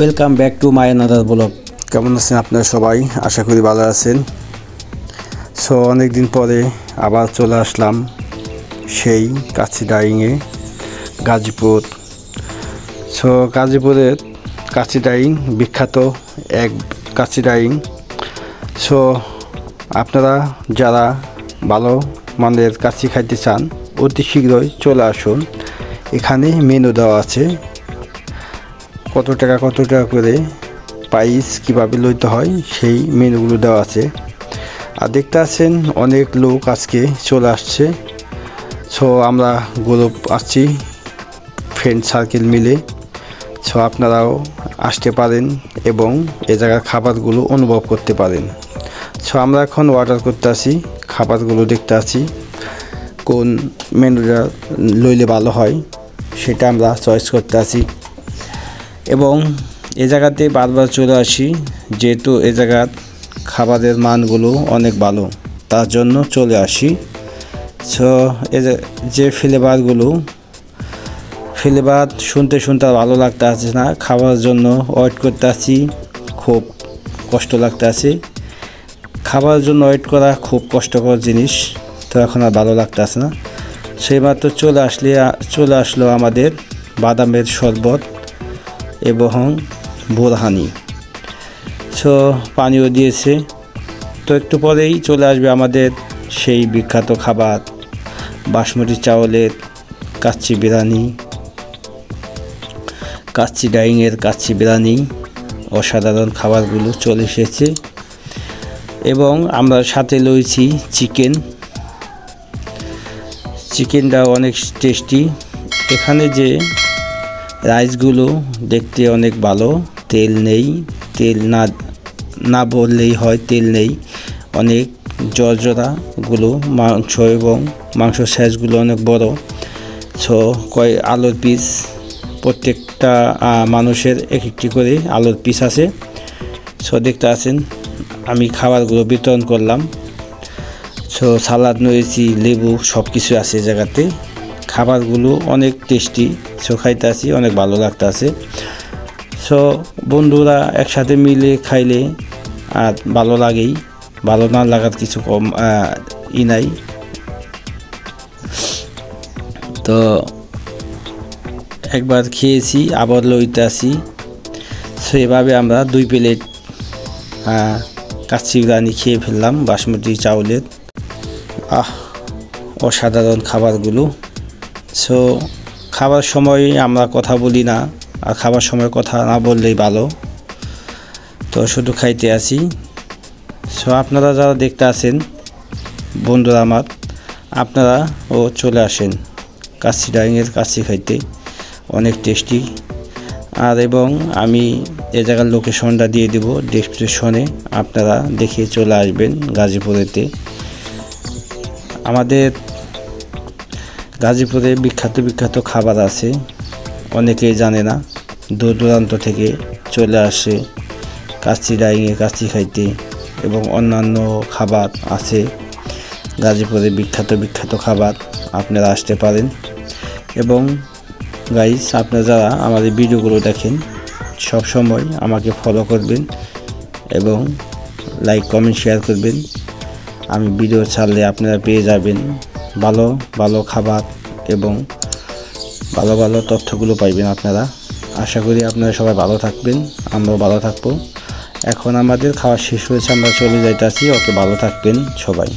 Welcome back to my another blog. কেমন আছেন আপনারা সবাই? আশা করি ভালো আছেন। সো অনেক দিন পরে আবার চলে আসলাম সেই কাচ্চি ডাইংয়ে, গাজীপুর। সো গাজীপুরের কাচ্চি ডাইং বিখ্যাত এক কাচ্চি ডাইং। সো আপনারা যারা ভালো মানের কাচ্চি খাইতে চান অতি শীঘ্রই চলে আসুন। এখানে মেনু দেওয়া আছে, কত টাকা করে প্রাইস কীভাবে লইতে হয় সেই মেনুগুলো দেওয়া আছে। আর দেখতে আছেন অনেক লোক আজকে চলে আসছে। সো আমরা গ্রুপ আসছি, ফ্রেন্ড সার্কেল মিলে। সো আপনারাও আসতে পারেন এবং এ জায়গার খাবারগুলো অনুভব করতে পারেন। সো আমরা এখন অর্ডার করতে আসি, খাবারগুলো দেখতে আসি কোন মেনুটা লইলে ভালো হয় সেটা আমরা চয়েস করতে আসি। এবং এ জায়গাতে বারবার চলে আসি যেহেতু এ জায়গার খাবারের মানগুলো অনেক ভালো, তার জন্য চলে আসি। সো যে ফ্লেভার শুনতে ভালো লাগতে আছে না, খাওয়ার জন্য ওয়েট করতে আসি, খুব কষ্ট লাগতে আছে। খাবার জন্য ওয়েট করা খুব কষ্টকর জিনিস, তো এখন আর ভালো লাগতে আছে না। সেইমাত্র চলে আসলো আমাদের বাদামের শরবত এবং বোরহানি। সো পানিও দিয়েছে। তো একটু পরেই চলে আসবে আমাদের সেই বিখ্যাত খাবার বাসমতি চাউলের কাচ্চি বিরিয়ানি, কাচ্চি ডাইংয়ের কাচ্চি বিরিয়ানি। অসাধারণ খাবারগুলো চলে এসেছে এবং আমরা সাথে লইছি চিকেনটা অনেক টেস্টি। এখানে যে রাইসগুলো দেখতে অনেক ভালো, তেল নেই, তেল না বললেই হয়, তেল নেই, অনেক জর্জরাগুলো মাংস এবং মাংস সাইজগুলো অনেক বড়। সো আলুর পিস, প্রত্যেকটা মানুষের এক একটি করে আলুর পিস আছে। সো দেখতে আছেন আমি খাবারগুলো বিতরণ করলাম। সো সালাদ নিয়েছি, লেবু, সব কিছু আছে জায়গাতে। খাবারগুলো অনেক টেস্টি। সো খাইতে আসি, অনেক ভালো লাগতে আছে। সো বন্ধুরা একসাথে মিলে খাইলে আর ভালো লাগেই, ভালো না লাগার কিছু কম নাই। তো একবার খেয়েছি, আবার লইতে আসি। সো এভাবে আমরা 2 প্লেট কাচ্চি বিরিয়ানি খেয়ে ফেললাম বাসমতি চাউলের। অসাধারণ খাবারগুলো। সো খাবার সময় আমরা কথা বলি না, আর খাবার সময় কথা না বললেই ভালো। তো শুধু খাইতে আসি। সো আপনারা যারা দেখতে আসেন বন্ধুরা আমার, আপনারাও চলে আসেন কাচ্চি ডাইংয়ের কাচ্চি খাইতে, অনেক টেস্টি। আর এবং আমি এ জায়গার লোকেশনটা দিয়ে দেব ডেসক্রিপশনে, আপনারা দেখে চলে আসবেন গাজীপুরেতে। আমাদের গাজীপুরে বিখ্যাত খাবার আছে, অনেকেই জানে না, দূর দূরান্ত থেকে চলে আসে কাচ্চি ডাইংয়ে কাচ্চি খাইতে। এবং অন্যান্য খাবার আছে গাজীপুরে বিখ্যাত খাবার, আপনারা আসতে পারেন। এবং গাইস, আপনারা যারা আমাদের ভিডিওগুলো দেখেন সব সময় আমাকে ফলো করবেন এবং লাইক কমেন্ট শেয়ার করবেন। আমি ভিডিও ছাড়লে আপনারা পেয়ে যাবেন ভালো খাবার এবং ভালো তথ্যগুলো পাইবেন আপনারা। আশা করি আপনারা সবাই ভালো থাকবেন, আমরাও ভালো থাকবো। এখন আমাদের খাওয়া শেষ হয়েছে, আমরা চলে যাইতেছি। ওকে, ভালো থাকবেন সবাই।